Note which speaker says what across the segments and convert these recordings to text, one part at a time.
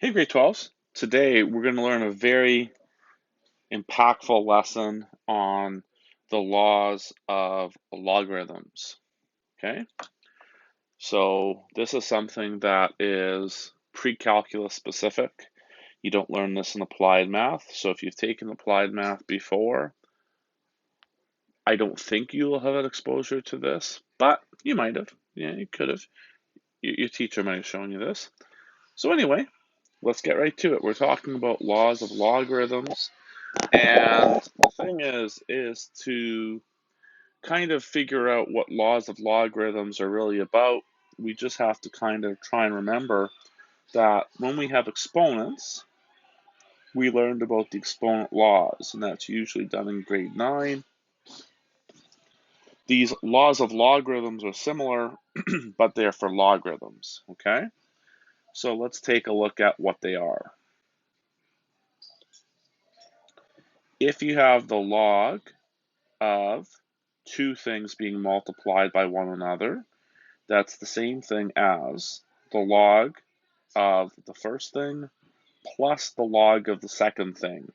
Speaker 1: Hey, grade 12s. Today we're going to learn a very impactful lesson on the laws of logarithms. Okay, so this is something that is pre-calculus specific. You don't learn this in applied math. So if you've taken applied math before, I don't think you will have had exposure to this, but you might have. Yeah, you could have. Your teacher might have shown you this. So anyway, let's get right to it. We're talking about laws of logarithms. And the thing is to kind of figure out what laws of logarithms are really about. We just have to kind of try and remember that when we have exponents, we learned about the exponent laws, and that's usually done in grade 9. These laws of logarithms are similar, but they're for logarithms, okay? So let's take a look at what they are. If you have the log of two things being multiplied by one another, that's the same thing as the log of the first thing plus the log of the second thing.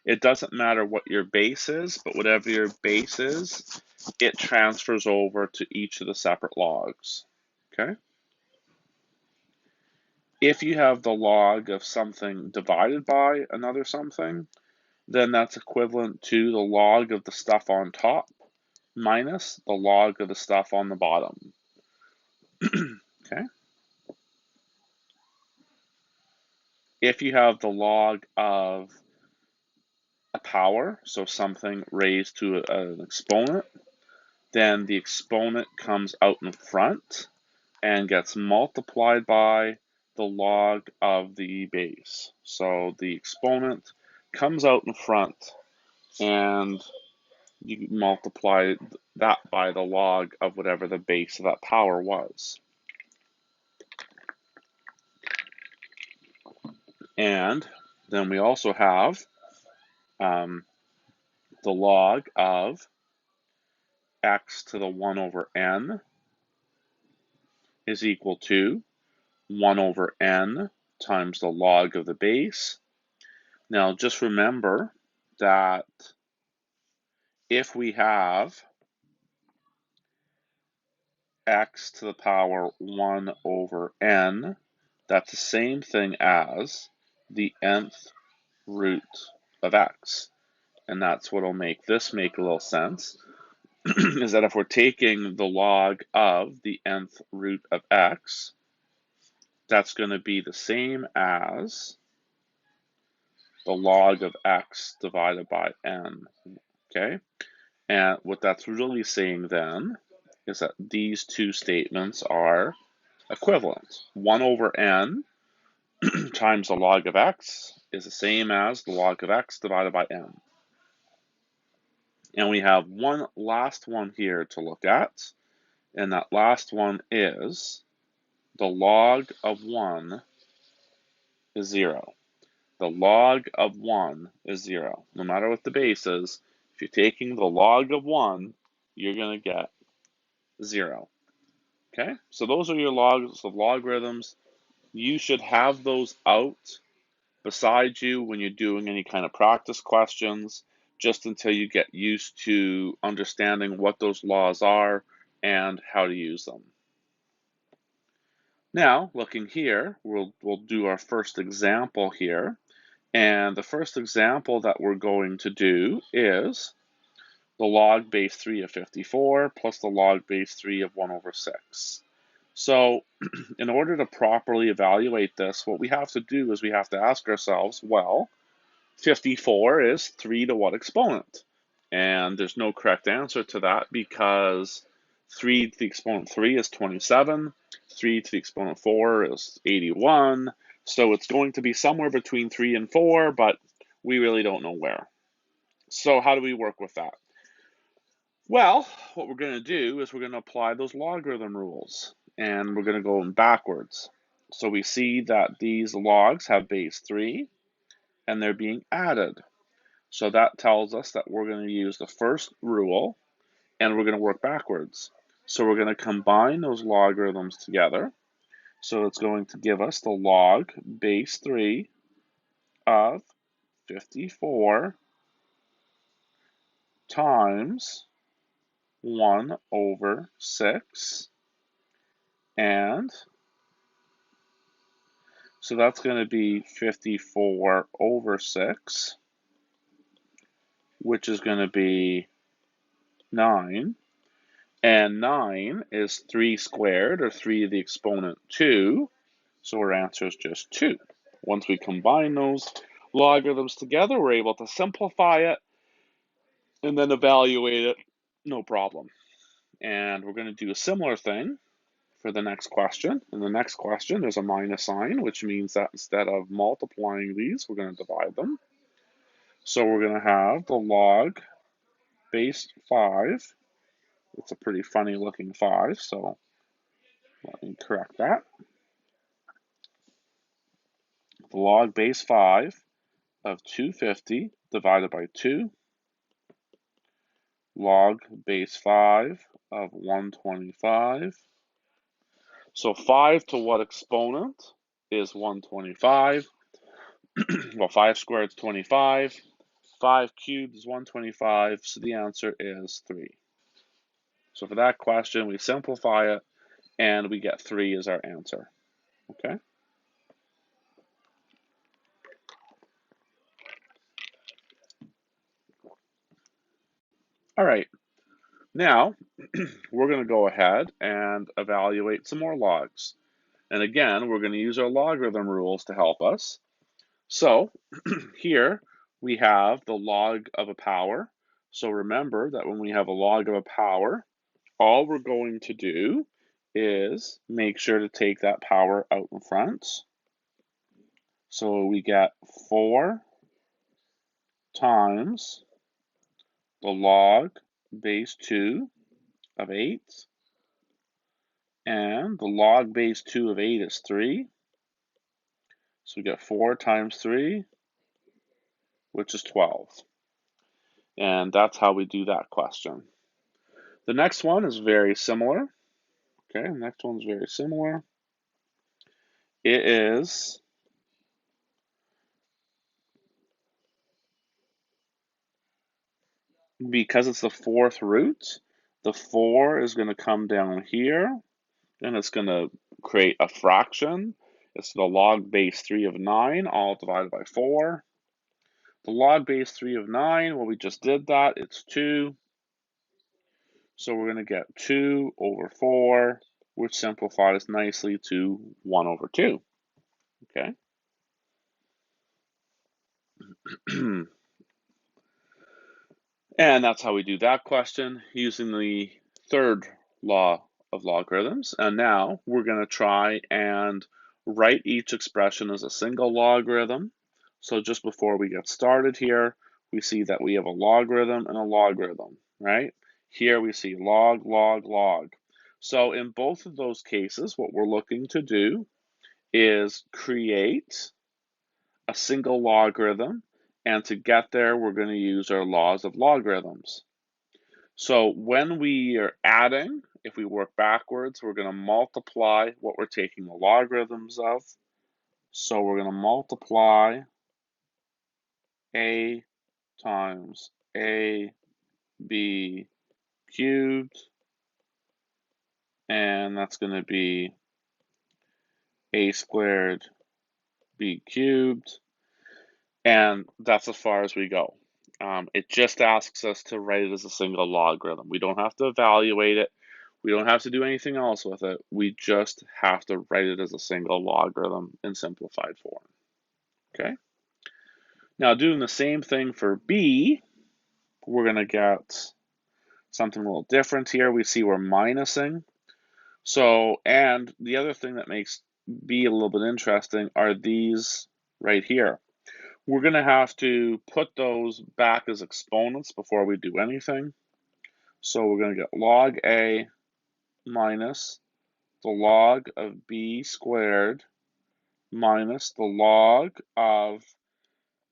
Speaker 1: It doesn't matter what your base is, but whatever your base is, it transfers over to each of the separate logs. Okay? If you have the log of something divided by another something, then that's equivalent to the log of the stuff on top minus the log of the stuff on the bottom. Okay? If you have the log of a power, so something raised to an exponent, then the exponent comes out in front and gets multiplied by the log of the base. So the exponent comes out in front and you multiply that by the log of whatever the base of that power was. And then we also have the log of x to the 1 over n is equal to 1 over n times the log of the base. Now just remember that if we have x to the power 1 over n, that's the same thing as the nth root of x. And that's what will make this make a little sense, is that if we're taking the log of the nth root of x, that's going to be the same as the log of x divided by n, okay? And what that's really saying then is that these two statements are equivalent. 1 over n times the log of x is the same as the log of x divided by n. And we have one last one here to look at, and that last one is the log of 1 is 0. The log of 1 is 0. No matter what the base is, if you're taking the log of 1, you're going to get 0. Okay, so those are your logs of logarithms. You should have those out beside you when you're doing any kind of practice questions, just until you get used to understanding what those laws are and how to use them. Now, looking here, we'll do our first example here. And the first example that we're going to do is the log base 3 of 54 plus the log base 3 of 1 over 6. So in order to properly evaluate this, what we have to do is we have to ask ourselves, well, 54 is 3 to what exponent? And there's no correct answer to that because 3 to the exponent 3 is 27, 3 to the exponent 4 is 81, so it's going to be somewhere between 3 and 4, but we really don't know where. So how do we work with that? Well, what we're going to do is we're going to apply those logarithm rules, and we're going to go backwards. So we see that these logs have base 3, and they're being added. So that tells us that we're going to use the first rule, and we're going to work backwards. So we're going to combine those logarithms together, So it's going to give us the log base 3 of 54 times 1 over 6. And so that's going to be 54 over 6, which is going to be 9. And 9 is 3 squared, or 3 to the exponent 2. So our answer is just 2. Once we combine those logarithms together, we're able to simplify it and then evaluate it, no problem. And we're going to do a similar thing for the next question. In the next question, there's a minus sign, which means that instead of multiplying these, we're going to divide them. So we're going to have the log base 5. It's a pretty funny looking 5, so let me correct that. The log base 5 of 250 divided by 2, log base 5 of 125. So 5 to what exponent is 125? Well, 5 squared is 25. 5 cubed is 125, so the answer is 3. So for that question, we simplify it, and we get 3 as our answer. Okay? All right. Now, we're going to go ahead and evaluate some more logs. And again, we're going to use our logarithm rules to help us. So here we have the log of a power. So remember that when we have a log of a power, all we're going to do is make sure to take that power out in front. So we get 4 times the log base 2 of 8, and the log base 2 of 8 is 3. So we get 4 times 3, which is 12. And that's how we do that question. The next one is very similar. Okay, the next one is very similar. It is because it's the 4th root, the 4 is going to come down here, and it's going to create a fraction. It's the log base 3 of 9, all divided by 4. The log base 3 of 9, well, we just did that. It's 2. So we're going to get 2 over 4, which simplifies nicely to 1 over 2. Okay. And that's how we do that question using the 3rd law of logarithms. And now we're going to try and write each expression as a single logarithm. So just before we get started here, we see that we have a logarithm and a logarithm, right? Here we see log, log, log. So in both of those cases, what we're looking to do is create a single logarithm, and to get there, we're going to use our laws of logarithms. So when we are adding, if we work backwards, we're going to multiply what we're taking the logarithms of. So we're going to multiply a times ab cubed, and that's going to be a squared b cubed, and that's as far as we go. It just asks us to write it as a single logarithm. We don't have to evaluate it. We don't have to do anything else with it. We just have to write it as a single logarithm in simplified form. Okay. Now doing the same thing for b, we're going to get something a little different here. We see we're minusing. So, and the other thing that makes b a little bit interesting are these right here. We're going to have to put those back as exponents before we do anything. So we're going to get log a minus the log of b squared minus the log of,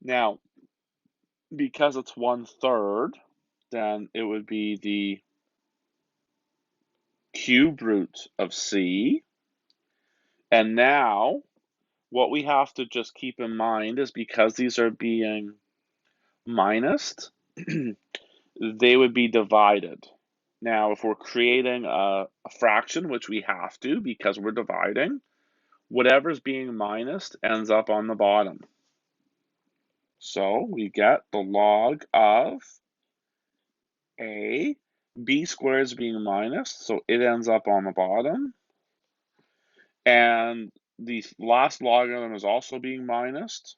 Speaker 1: now, because it's 1/3, then it would be the cube root of c. And now what we have to just keep in mind is because these are being minused, they would be divided. Now, if we're creating a fraction, which we have to because we're dividing, whatever's being minused ends up on the bottom. So we get the log of a, b squared is being minused, so it ends up on the bottom. And the last logarithm is also being minused,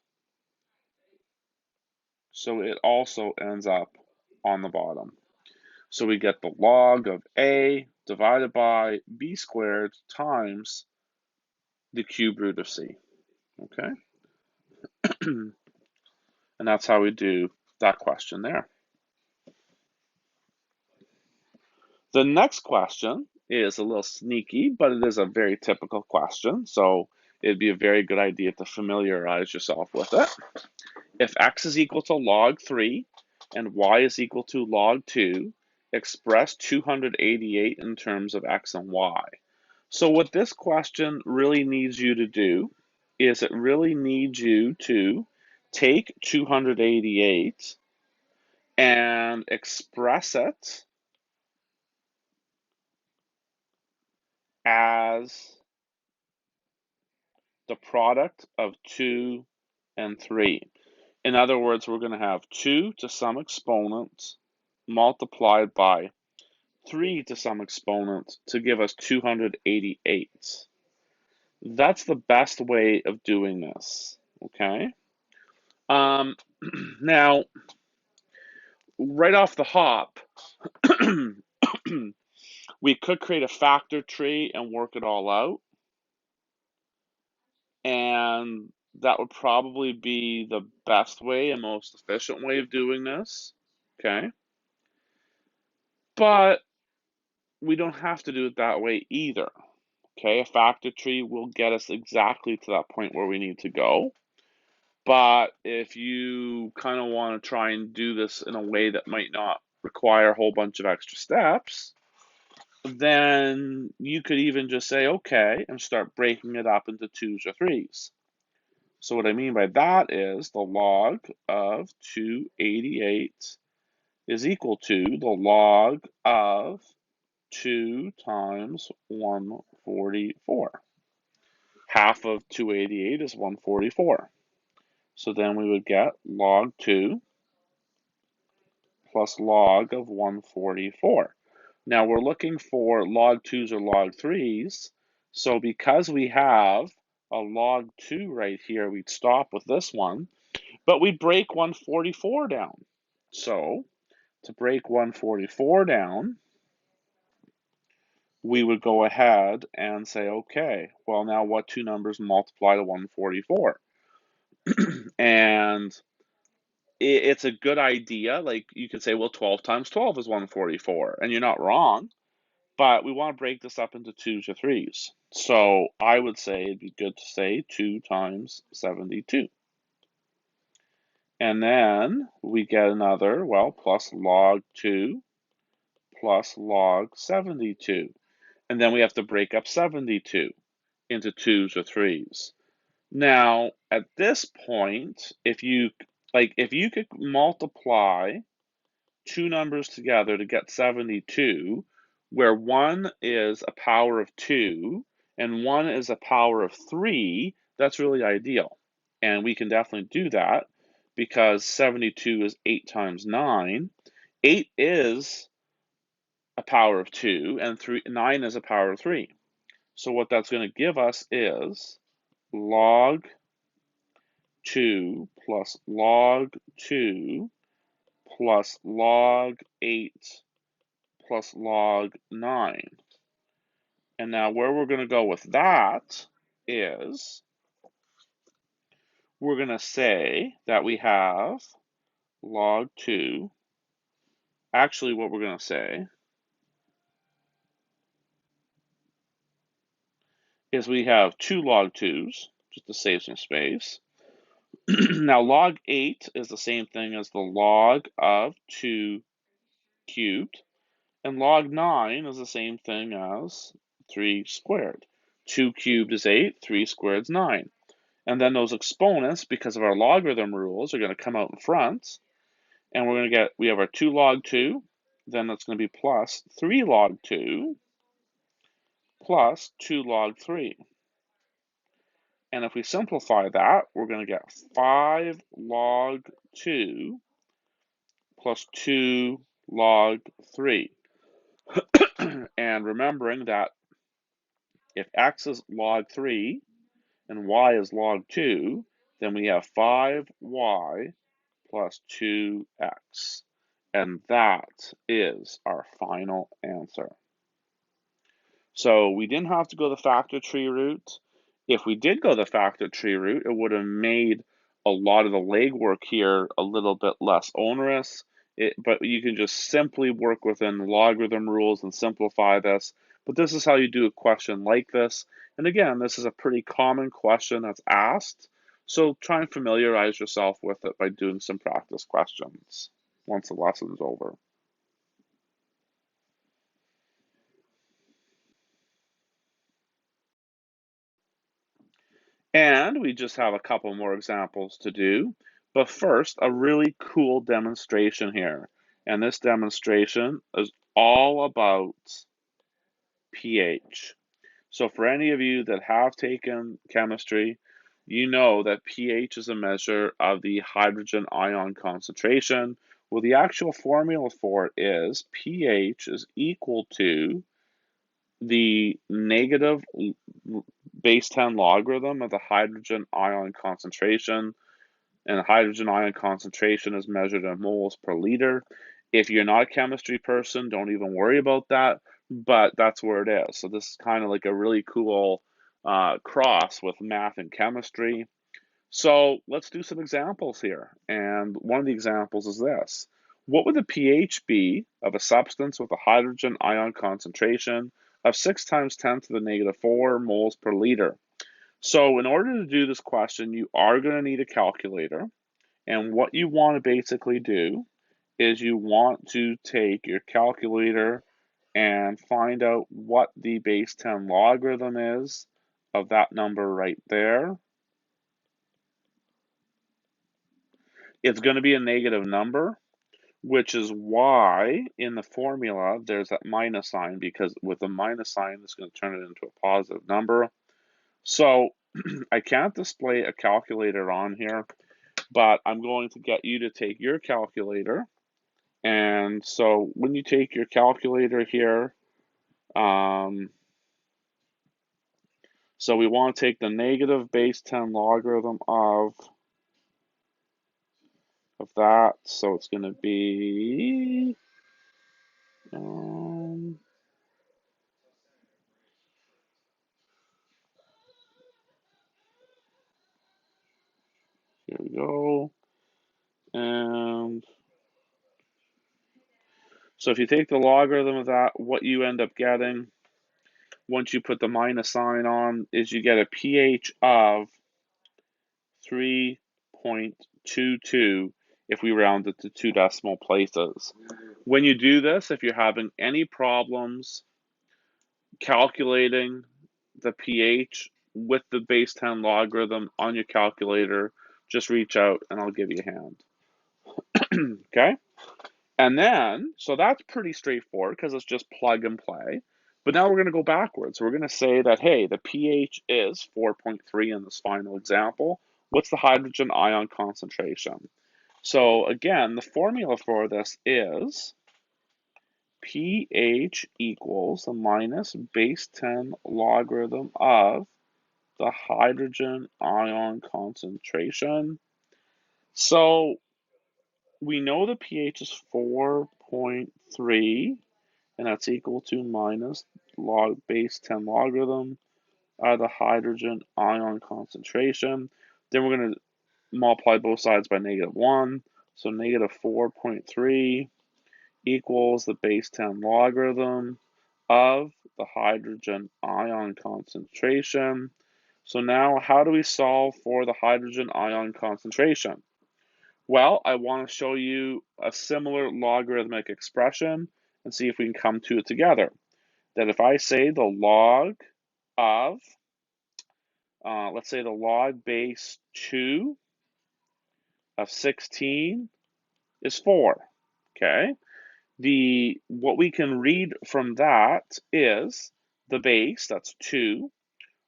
Speaker 1: so it also ends up on the bottom. So we get the log of a divided by b squared times the cube root of c, okay? And that's how we do that question there. The next question is a little sneaky, but it is a very typical question, so it'd be a very good idea to familiarize yourself with it. If x is equal to log 3 and y is equal to log 2, express 288 in terms of x and y. So what this question really needs you to do is it really needs you to take 288 and express it as the product of 2 and 3. In other words, we're going to have 2 to some exponent multiplied by 3 to some exponent to give us 288. That's the best way of doing this, okay? Now, right off the hop, we could create a factor tree and work it all out. And that would probably be the best way and most efficient way of doing this, okay? But we don't have to do it that way either, okay? A factor tree will get us exactly to that point where we need to go. But if you kind of want to try and do this in a way that might not require a whole bunch of extra steps, then you could even just say, okay, and start breaking it up into 2s or 3s. So what I mean by that is the log of 288 is equal to the log of 2 times 144. Half of 288 is 144. So then we would get log 2 plus log of 144. Now we're looking for log 2's or log 3's. So because we have a log 2 right here, we'd stop with this one, but we break 144 down. So to break 144 down, we would go ahead and say, okay, well now what two numbers multiply to 144? And it's a good idea. Like you could say, well, 12 times 12 is 144, and you're not wrong, but we want to break this up into 2s or 3s. So I would say it'd be good to say 2 times 72. And then we get another, well, plus log 2 plus log 72. And then we have to break up 72 into 2s or 3s. Now, at this point, if you could multiply two numbers together to get 72, where one is a power of 2 and one is a power of 3, that's really ideal. And we can definitely do that because 72 is 8 times 9. 8 is a power of 2 and 9 is a power of 3. So what that's going to give us is log 2 plus log 2 plus log 8 plus log 9. And now where we're going to go with that is we're going to say that we have log 2. Actually, what we're going to say is we have 2 log 2's, just to save some space. Now log 8 is the same thing as the log of 2 cubed, and log 9 is the same thing as 3 squared. 2 cubed is 8, 3 squared is 9. And then those exponents, because of our logarithm rules, are going to come out in front. And we're going to get, we have our 2 log 2, then that's going to be plus 3 log 2 plus 2 log 3. And if we simplify that, we're going to get 5 log 2 plus 2 log 3. And remembering that if x is log 3 and y is log 2, then we have 5y plus 2x. And that is our final answer. So we didn't have to go the factor tree route. If we did go the factor tree route, it would have made a lot of the legwork here a little bit less onerous. But you can just simply work within the logarithm rules and simplify this. But this is how you do a question like this. And again, this is a pretty common question that's asked. So try and familiarize yourself with it by doing some practice questions once the lesson's over. And we just have a couple more examples to do. But first, a really cool demonstration here. And this demonstration is all about pH. So for any of you that have taken chemistry, you know that pH is a measure of the hydrogen ion concentration. Well, the actual formula for it is pH is equal to the negative base 10 logarithm of the hydrogen ion concentration, and the hydrogen ion concentration is measured in moles per liter. If you're not a chemistry person, don't even worry about that, but that's where it is. So this is kind of like a really cool cross with math and chemistry. So let's do some examples here. And one of the examples is this. What would the pH be of a substance with a hydrogen ion concentration of 6 times 10 to the negative 4 moles per liter? So in order to do this question, you are going to need a calculator. And what you want to basically do is you want to take your calculator and find out what the base 10 logarithm is of that number right there. It's going to be a negative number, which is why in the formula there's that minus sign, because with a minus sign, it's going to turn it into a positive number. So I can't display a calculator on here, but I'm going to get you to take your calculator. And so when you take your calculator here, so we want to take the negative base 10 logarithm of that. So it's going to be, here we go. And so if you take the logarithm of that, what you end up getting, once you put the minus sign on, is you get a pH of 3.22 if we round it to 2 decimal places. When you do this, if you're having any problems calculating the pH with the base 10 logarithm on your calculator, just reach out and I'll give you a hand. Okay? And then, so that's pretty straightforward because it's just plug and play. But now we're going to go backwards. We're going to say that, hey, the pH is 4.3 in this final example. What's the hydrogen ion concentration? So again, the formula for this is pH equals the minus base 10 logarithm of the hydrogen ion concentration. So we know the pH is 4.3, and that's equal to minus log base 10 logarithm of the hydrogen ion concentration. Then we're going to multiply both sides by -1. So negative 4.3 equals the base 10 logarithm of the hydrogen ion concentration. So now how do we solve for the hydrogen ion concentration? Well, I want to show you a similar logarithmic expression and see if we can come to it together. That if I say the log of let's say the log base 2 of 16 is 4, okay? What we can read from that is the base, that's 2,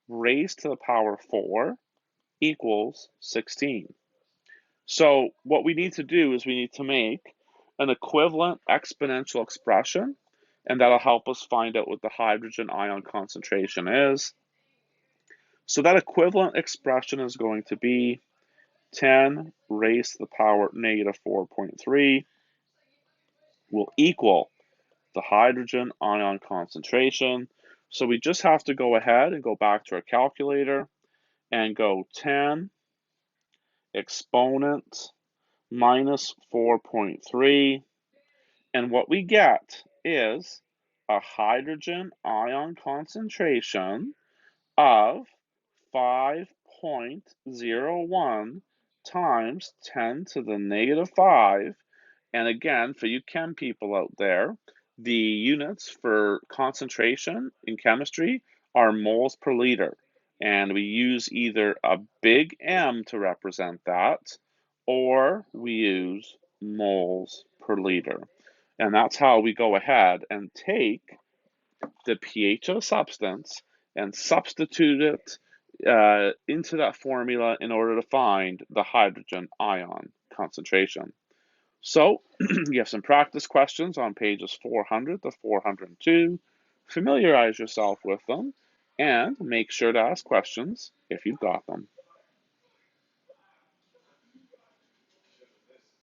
Speaker 1: raised to the power 4 equals 16. So what we need to do is we need to make an equivalent exponential expression, and that'll help us find out what the hydrogen ion concentration is. So that equivalent expression is going to be 10 raised to the power negative 4.3 will equal the hydrogen ion concentration. So we just have to go ahead and go back to our calculator and go 10 exponent minus 4.3. And what we get is a hydrogen ion concentration of 5.01 times 10 to the negative 5. And again, for you chem people out there, the units for concentration in chemistry are moles per liter. And we use either a big M to represent that, or we use moles per liter. And that's how we go ahead and take the pH of a substance and substitute it into that formula in order to find the hydrogen ion concentration. So you have some practice questions on pages 400 to 402. Familiarize yourself with them and make sure to ask questions if you've got them.